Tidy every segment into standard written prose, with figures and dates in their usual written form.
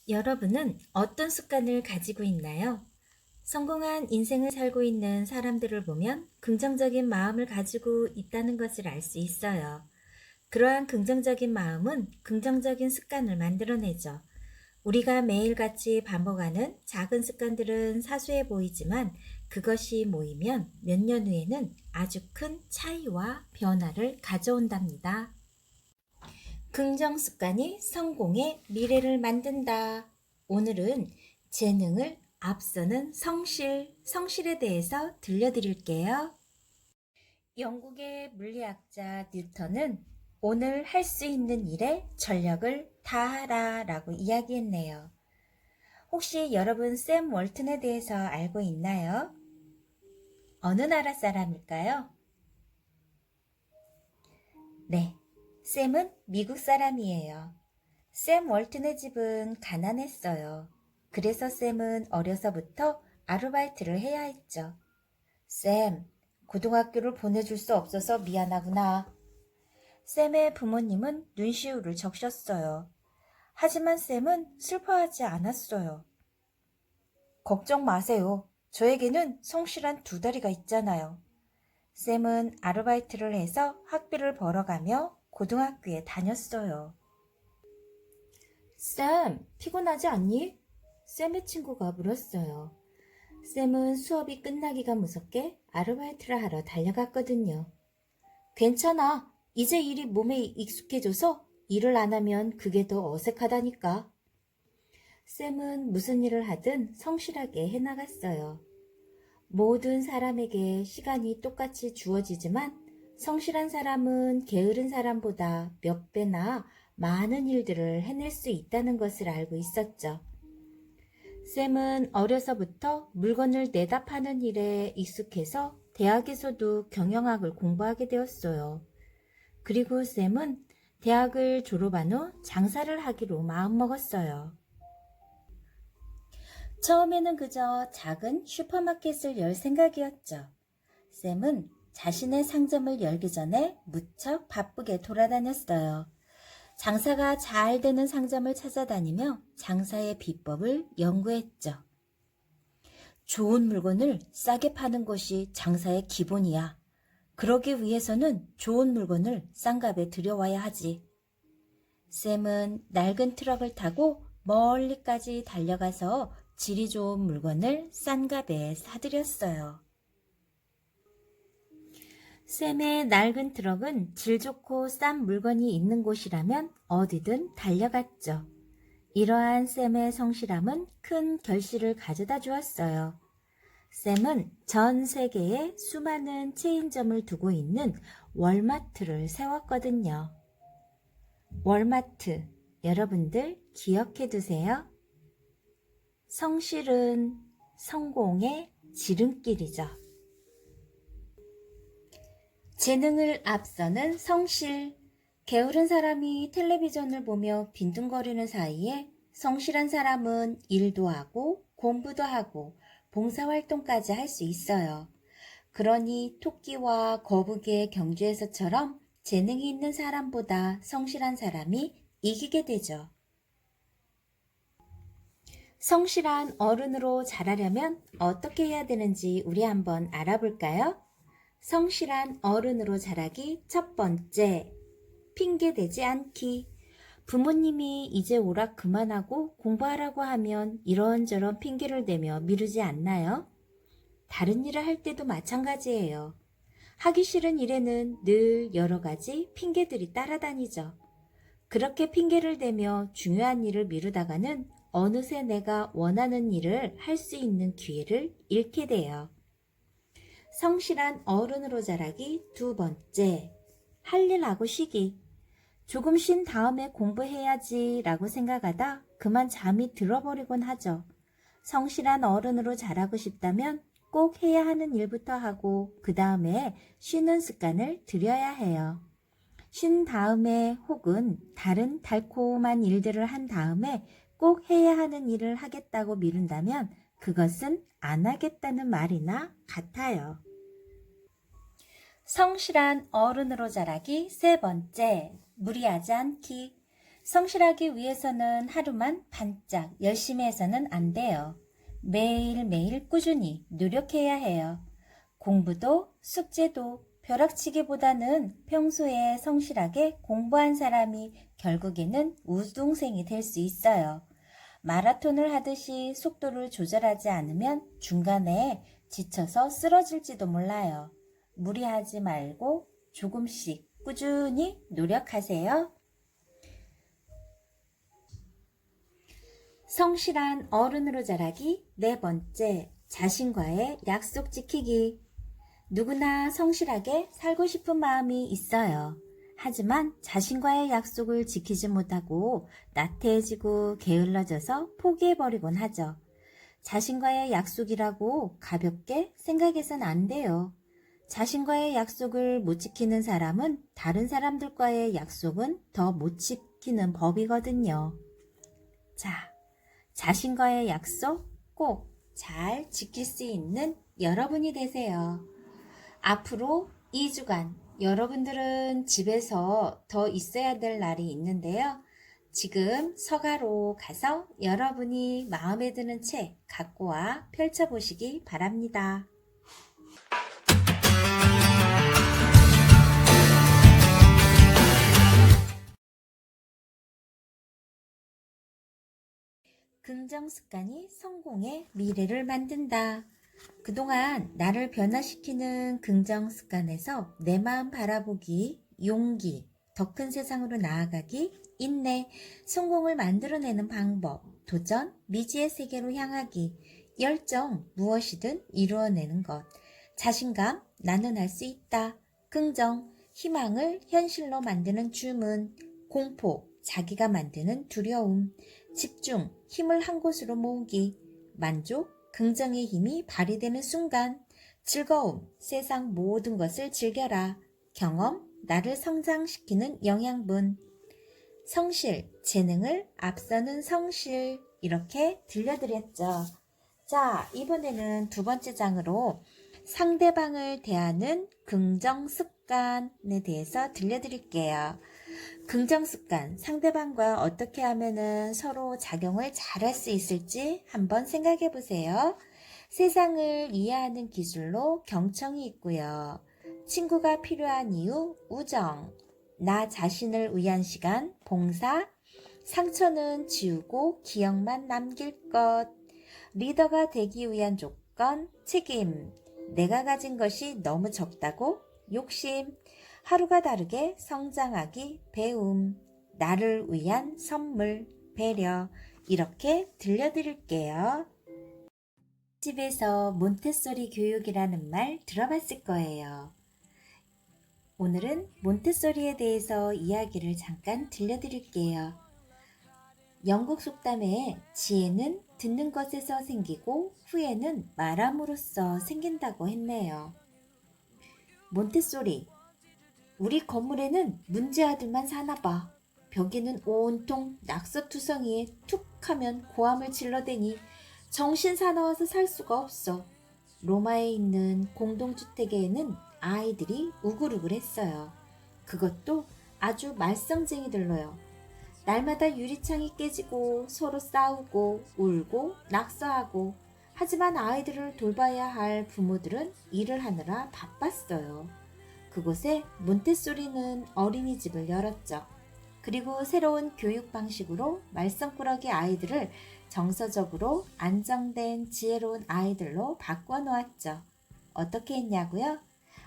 여러분은 어떤 습관을 가지고 있나요? 성공한 인생을 살고 있는 사람들을 보면 긍정적인 마음을 가지고 있다는 것을 알 수 있어요. 그러한 긍정적인 마음은 긍정적인 습관을 만들어내죠. 우리가 매일같이 반복하는 작은 습관들은 사소해 보이지만 그것이 모이면 몇 년 후에는 아주 큰 차이와 변화를 가져온답니다. 긍정 습관이 성공의 미래를 만든다. 오늘은 재능을 앞서는 성실에 대해서 들려드릴게요. 영국의 물리학자 뉴턴은 오늘 할 수 있는 일에 전력을 다하라 라고 이야기했네요. 혹시 여러분 샘 월튼에 대해서 알고 있나요? 어느 나라 사람일까요? 네, 샘은 미국 사람이에요. 샘 월튼의 집은 가난했어요. 그래서 샘은 어려서부터 아르바이트를 해야 했죠. 샘, 고등학교를 보내줄 수 없어서 미안하구나. 샘의 부모님은 눈시울을 적셨어요. 하지만 샘은 슬퍼하지 않았어요. 걱정 마세요. 저에게는 성실한 두 다리가 있잖아요. 샘은 아르바이트를 해서 학비를 벌어가며 고등학교에 다녔어요. 샘, 피곤하지 않니? 샘의 친구가 물었어요. 샘은 수업이 끝나기가 무섭게 아르바이트를 하러 달려갔거든요. 괜찮아. 이제 일이 몸에 익숙해져서 일을 안 하면 그게 더 어색하다니까. 샘은 무슨 일을 하든 성실하게 해나갔어요. 모든 사람에게 시간이 똑같이 주어지지만 성실한 사람은 게으른 사람보다 몇 배나 많은 일들을 해낼 수 있다는 것을 알고 있었죠. 샘은 어려서부터 물건을 내다 파는 일에 익숙해서 대학에서도 경영학을 공부하게 되었어요. 그리고 샘은 대학을 졸업한 후 장사를 하기로 마음먹었어요. 처음에는 그저 작은 슈퍼마켓을 열 생각이었죠. 샘은 자신의 상점을 열기 전에 무척 바쁘게 돌아다녔어요. 장사가 잘 되는 상점을 찾아다니며 장사의 비법을 연구했죠. 좋은 물건을 싸게 파는 것이 장사의 기본이야. 그러기 위해서는 좋은 물건을 싼 값에 들여와야 하지. 샘은 낡은 트럭을 타고 멀리까지 달려가서 질이 좋은 물건을 싼 값에 사들였어요. 샘의 낡은 트럭은 질 좋고 싼 물건이 있는 곳이라면 어디든 달려갔죠. 이러한 샘의 성실함은 큰 결실을 가져다 주었어요. 샘은 전 세계에 수많은 체인점을 두고 있는 월마트를 세웠거든요. 월마트, 여러분들 기억해 두세요. 성실은 성공의 지름길이죠. 재능을 앞서는 성실. 게으른 사람이 텔레비전을 보며 빈둥거리는 사이에 성실한 사람은 일도 하고 공부도 하고 봉사활동까지 할 수 있어요. 그러니 토끼와 거북이의 경주에서처럼 재능이 있는 사람보다 성실한 사람이 이기게 되죠. 성실한 어른으로 자라려면 어떻게 해야 되는지 우리 한번 알아볼까요? 성실한 어른으로 자라기 첫 번째, 핑계대지 않기. 부모님이 이제 오락 그만하고 공부하라고 하면 이런저런 핑계를 대며 미루지 않나요? 다른 일을 할 때도 마찬가지예요. 하기 싫은 일에는 늘 여러 가지 핑계들이 따라다니죠. 그렇게 핑계를 대며 중요한 일을 미루다가는 어느새 내가 원하는 일을 할 수 있는 기회를 잃게 돼요. 성실한 어른으로 자라기 두 번째, 할 일 하고 쉬기. 조금 쉰 다음에 공부해야지 라고 생각하다 그만 잠이 들어버리곤 하죠. 성실한 어른으로 자라고 싶다면 꼭 해야 하는 일부터 하고 그 다음에 쉬는 습관을 들여야 해요. 쉰 다음에 혹은 다른 달콤한 일들을 한 다음에 꼭 해야 하는 일을 하겠다고 미룬다면 그것은 안 하겠다는 말이나 같아요. 성실한 어른으로 자라기 세 번째, 무리하지 않기. 성실하기 위해서는 하루만 반짝 열심히 해서는 안 돼요. 매일매일 꾸준히 노력해야 해요. 공부도 숙제도 벼락치기보다는 평소에 성실하게 공부한 사람이 결국에는 우등생이 될 수 있어요. 마라톤을 하듯이 속도를 조절하지 않으면 중간에 지쳐서 쓰러질지도 몰라요. 무리하지 말고 조금씩 꾸준히 노력하세요. 성실한 어른으로 자라기 네 번째, 자신과의 약속 지키기. 누구나 성실하게 살고 싶은 마음이 있어요. 하지만 자신과의 약속을 지키지 못하고 나태해지고 게을러져서 포기해버리곤 하죠. 자신과의 약속이라고 가볍게 생각해서는 안 돼요. 자신과의 약속을 못 지키는 사람은 다른 사람들과의 약속은 더 못 지키는 법이거든요. 자, 자신과의 약속 꼭 잘 지킬 수 있는 여러분이 되세요. 앞으로 2주간 여러분들은 집에서 더 있어야 될 날이 있는데요. 지금 서가로 가서 여러분이 마음에 드는 책 갖고 와 펼쳐보시기 바랍니다. 긍정 습관이 성공의 미래를 만든다. 그동안 나를 변화시키는 긍정 습관에서 내 마음 바라보기, 용기, 더 큰 세상으로 나아가기, 인내, 성공을 만들어내는 방법, 도전, 미지의 세계로 향하기, 열정, 무엇이든 이루어내는 것, 자신감, 나는 할 수 있다, 긍정, 희망을 현실로 만드는 주문, 공포, 자기가 만드는 두려움, 집중, 힘을 한 곳으로 모으기, 만족, 긍정의 힘이 발휘되는 순간, 즐거움, 세상 모든 것을 즐겨라, 경험, 나를 성장시키는 영양분, 성실, 재능을 앞서는 성실, 이렇게 들려드렸죠. 자, 이번에는 두 번째 장으로 상대방을 대하는 긍정 습관에 대해서 들려드릴게요. 긍정 습관, 상대방과 어떻게 하면은 서로 작용을 잘할 수 있을지 한번 생각해 보세요. 세상을 이해하는 기술로 경청이 있고요. 친구가 필요한 이유, 우정. 나 자신을 위한 시간, 봉사. 상처는 지우고 기억만 남길 것. 리더가 되기 위한 조건, 책임. 내가 가진 것이 너무 적다고, 욕심. 하루가 다르게 성장하기, 배움, 나를 위한 선물, 배려, 이렇게 들려드릴게요. 집에서 몬테소리 교육이라는 말 들어봤을 거예요. 오늘은 몬테소리에 대해서 이야기를 잠깐 들려드릴게요. 영국 속담에 지혜는 듣는 것에서 생기고 후회는 말함으로써 생긴다고 했네요. 몬테소리, 우리 건물에는 문제아들만 사나봐. 벽에는 온통 낙서투성이에 툭 하면 고함을 질러대니 정신 사나워서 살 수가 없어. 로마에 있는 공동주택에는 아이들이 우글우글했어요. 그것도 아주 말썽쟁이들로요. 날마다 유리창이 깨지고 서로 싸우고 울고 낙서하고, 하지만 아이들을 돌봐야 할 부모들은 일을 하느라 바빴어요. 그곳에 몬테소리는 어린이집을 열었죠. 그리고 새로운 교육 방식으로 말썽꾸러기 아이들을 정서적으로 안정된 지혜로운 아이들로 바꿔 놓았죠. 어떻게 했냐고요?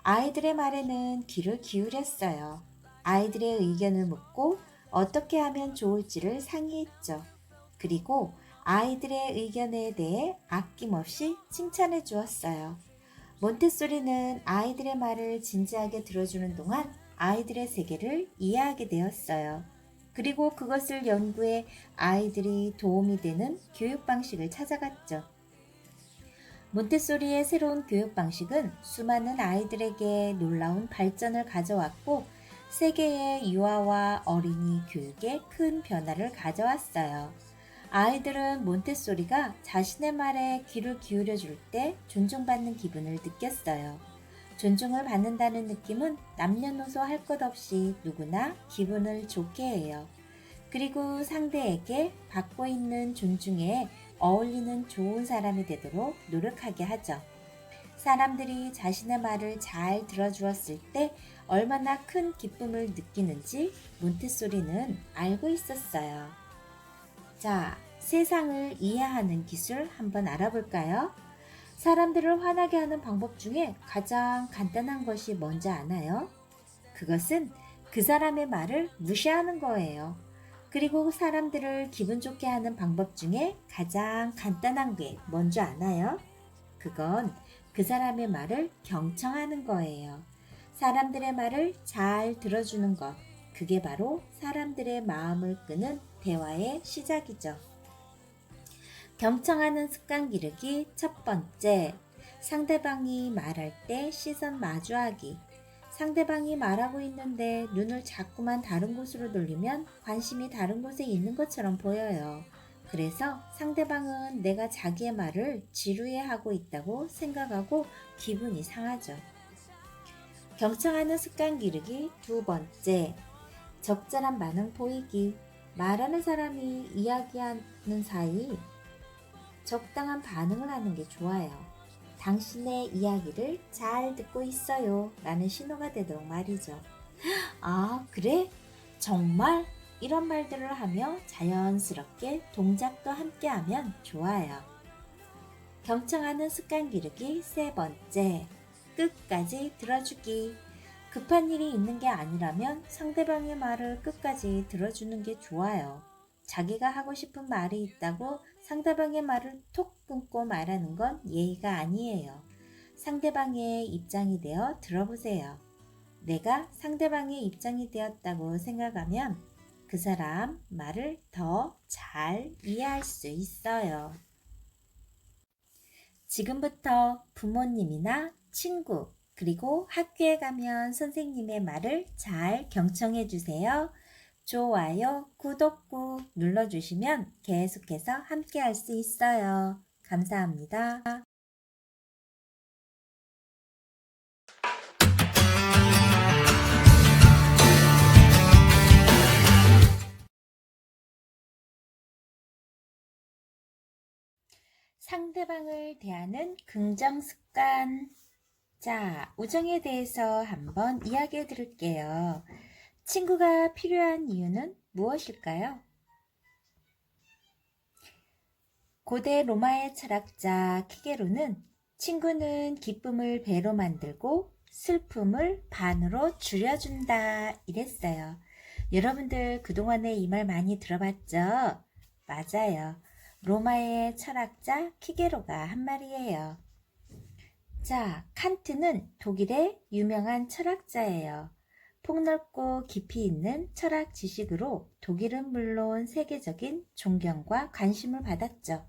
아이들의 말에는 귀를 기울였어요. 아이들의 의견을 묻고 어떻게 하면 좋을지를 상의했죠. 그리고 아이들의 의견에 대해 아낌없이 칭찬해 주었어요. 몬테소리는 아이들의 말을 진지하게 들어주는 동안 아이들의 세계를 이해하게 되었어요. 그리고 그것을 연구해 아이들이 도움이 되는 교육 방식을 찾아갔죠. 몬테소리의 새로운 교육 방식은 수많은 아이들에게 놀라운 발전을 가져왔고, 세계의 유아와 어린이 교육에 큰 변화를 가져왔어요. 아이들은 몬테소리가 자신의 말에 귀를 기울여 줄 때 존중받는 기분을 느꼈어요. 존중을 받는다는 느낌은 남녀노소 할 것 없이 누구나 기분을 좋게 해요. 그리고 상대에게 받고 있는 존중에 어울리는 좋은 사람이 되도록 노력하게 하죠. 사람들이 자신의 말을 잘 들어주었을 때 얼마나 큰 기쁨을 느끼는지 몬테소리는 알고 있었어요. 자, 세상을 이해하는 기술 한번 알아볼까요? 사람들을 화나게 하는 방법 중에 가장 간단한 것이 뭔지 아나요? 그것은 그 사람의 말을 무시하는 거예요. 그리고 사람들을 기분 좋게 하는 방법 중에 가장 간단한 게 뭔지 아나요? 그건 그 사람의 말을 경청하는 거예요. 사람들의 말을 잘 들어주는 것. 그게 바로 사람들의 마음을 끄는 대화의 시작이죠. 경청하는 습관 기르기 첫 번째. 상대방이 말할 때 시선 마주하기. 상대방이 말하고 있는데 눈을 자꾸만 다른 곳으로 돌리면 관심이 다른 곳에 있는 것처럼 보여요. 그래서 상대방은 내가 자기의 말을 지루해하고 있다고 생각하고 기분이 상하죠. 경청하는 습관 기르기 두 번째. 적절한 반응 보이기. 말하는 사람이 이야기하는 사이 적당한 반응을 하는 게 좋아요. 당신의 이야기를 잘 듣고 있어요 라는 신호가 되도록 말이죠. 아, 그래? 정말? 이런 말들을 하며 자연스럽게 동작도 함께 하면 좋아요. 경청하는 습관 기르기 세 번째. 끝까지 들어주기. 급한 일이 있는 게 아니라면 상대방의 말을 끝까지 들어주는 게 좋아요. 자기가 하고 싶은 말이 있다고 상대방의 말을 톡 끊고 말하는 건 예의가 아니에요. 상대방의 입장이 되어 들어보세요. 내가 상대방의 입장이 되었다고 생각하면 그 사람 말을 더 잘 이해할 수 있어요. 지금부터 부모님이나 친구, 그리고 학교에 가면 선생님의 말을 잘 경청해 주세요. 좋아요, 구독 꾹 눌러주시면 계속해서 함께 할 수 있어요. 감사합니다. 상대방을 대하는 긍정 습관. 자, 우정에 대해서 한번 이야기해 드릴게요. 친구가 필요한 이유는 무엇일까요? 고대 로마의 철학자 키게로는 친구는 기쁨을 배로 만들고 슬픔을 반으로 줄여준다 이랬어요. 여러분들 그동안에 이 말 많이 들어봤죠? 맞아요. 로마의 철학자 키게로가 한 말이에요. 자, 칸트는 독일의 유명한 철학자예요. 폭넓고 깊이 있는 철학 지식으로 독일은 물론 세계적인 존경과 관심을 받았죠.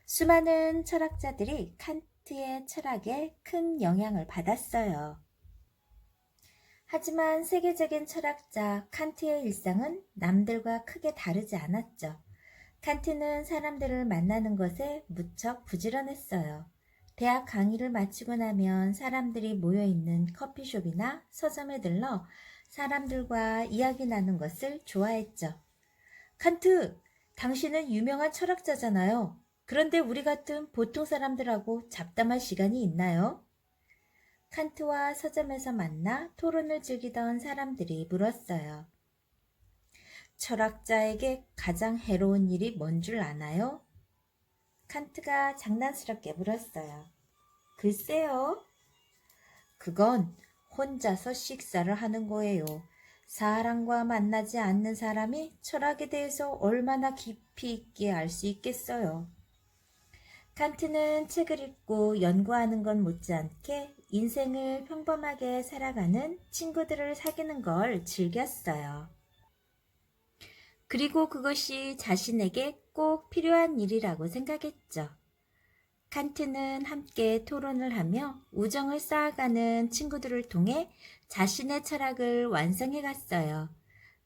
수많은 철학자들이 칸트의 철학에 큰 영향을 받았어요. 하지만 세계적인 철학자 칸트의 일상은 남들과 크게 다르지 않았죠. 칸트는 사람들을 만나는 것에 무척 부지런했어요. 대학 강의를 마치고 나면 사람들이 모여있는 커피숍이나 서점에 들러 사람들과 이야기 나눈 것을 좋아했죠. 칸트, 당신은 유명한 철학자잖아요. 그런데 우리 같은 보통 사람들하고 잡담할 시간이 있나요? 칸트와 서점에서 만나 토론을 즐기던 사람들이 물었어요. 철학자에게 가장 해로운 일이 뭔 줄 아나요? 칸트가 장난스럽게 물었어요. 글쎄요. 그건 혼자서 식사를 하는 거예요. 사람과 만나지 않는 사람이 철학에 대해서 얼마나 깊이 있게 알 수 있겠어요. 칸트는 책을 읽고 연구하는 건 못지않게 인생을 평범하게 살아가는 친구들을 사귀는 걸 즐겼어요. 그리고 그것이 자신에게 꼭 필요한 일이라고 생각했죠. 칸트는 함께 토론을 하며 우정을 쌓아가는 친구들을 통해 자신의 철학을 완성해 갔어요.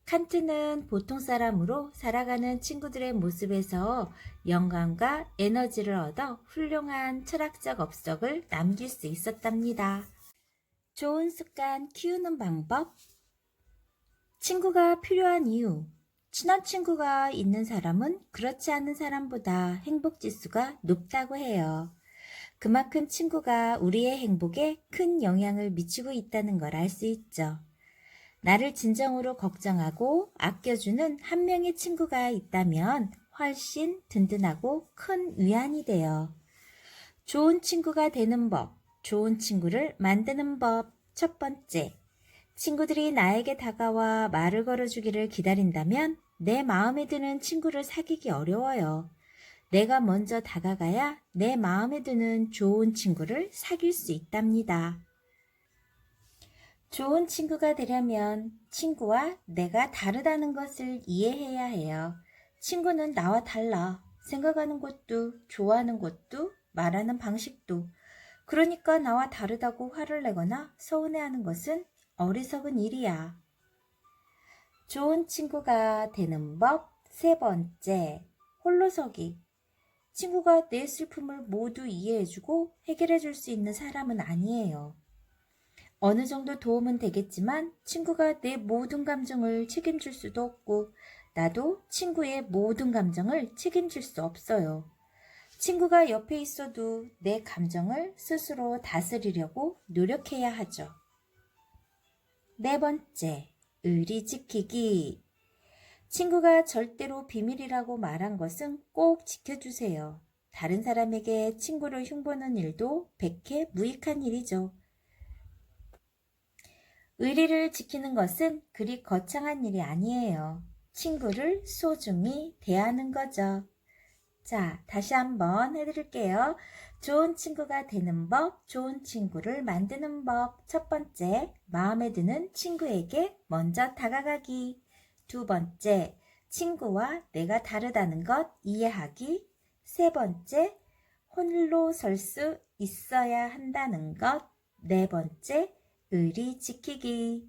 칸트는 보통 사람으로 살아가는 친구들의 모습에서 영감과 에너지를 얻어 훌륭한 철학적 업적을 남길 수 있었답니다. 좋은 습관 키우는 방법. 친구가 필요한 이유. 친한 친구가 있는 사람은 그렇지 않은 사람보다 행복 지수가 높다고 해요. 그만큼 친구가 우리의 행복에 큰 영향을 미치고 있다는 걸 알 수 있죠. 나를 진정으로 걱정하고 아껴주는 한 명의 친구가 있다면 훨씬 든든하고 큰 위안이 돼요. 좋은 친구가 되는 법, 좋은 친구를 만드는 법. 첫 번째, 친구들이 나에게 다가와 말을 걸어주기를 기다린다면 내 마음에 드는 친구를 사귀기 어려워요. 내가 먼저 다가가야 내 마음에 드는 좋은 친구를 사귈 수 있답니다. 좋은 친구가 되려면 친구와 내가 다르다는 것을 이해해야 해요. 친구는 나와 달라. 생각하는 것도, 좋아하는 것도, 말하는 방식도. 그러니까 나와 다르다고 화를 내거나 서운해하는 것은 어리석은 일이야. 좋은 친구가 되는 법. 세 번째, 홀로서기. 친구가 내 슬픔을 모두 이해해주고 해결해줄 수 있는 사람은 아니에요. 어느 정도 도움은 되겠지만 친구가 내 모든 감정을 책임질 수도 없고 나도 친구의 모든 감정을 책임질 수 없어요. 친구가 옆에 있어도 내 감정을 스스로 다스리려고 노력해야 하죠. 네 번째, 의리 지키기. 친구가 절대로 비밀이라고 말한 것은 꼭 지켜주세요. 다른 사람에게 친구를 흉보는 일도 백해 무익한 일이죠. 의리를 지키는 것은 그리 거창한 일이 아니에요. 친구를 소중히 대하는 거죠. 자, 다시 한번 해드릴게요. 좋은 친구가 되는 법, 좋은 친구를 만드는 법. 첫 번째, 마음에 드는 친구에게 먼저 다가가기. 두 번째, 친구와 내가 다르다는 것 이해하기. 세 번째, 홀로 설 수 있어야 한다는 것. 네 번째, 의리 지키기.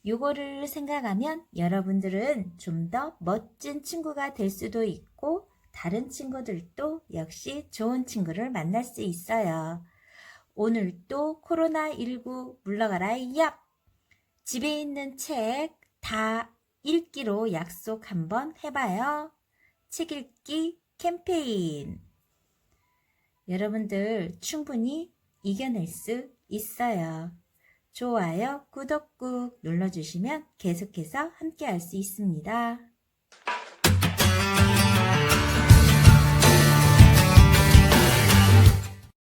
요거를 생각하면 여러분들은 좀 더 멋진 친구가 될 수도 있고 다른 친구들도 역시 좋은 친구를 만날 수 있어요. 오늘도 코로나19 물러가라 얍! 집에 있는 책 다 읽기로 약속 한번 해봐요. 책 읽기 캠페인. 여러분들 충분히 이겨낼 수 있어요. 좋아요, 구독 꾹 눌러주시면 계속해서 함께 할 수 있습니다.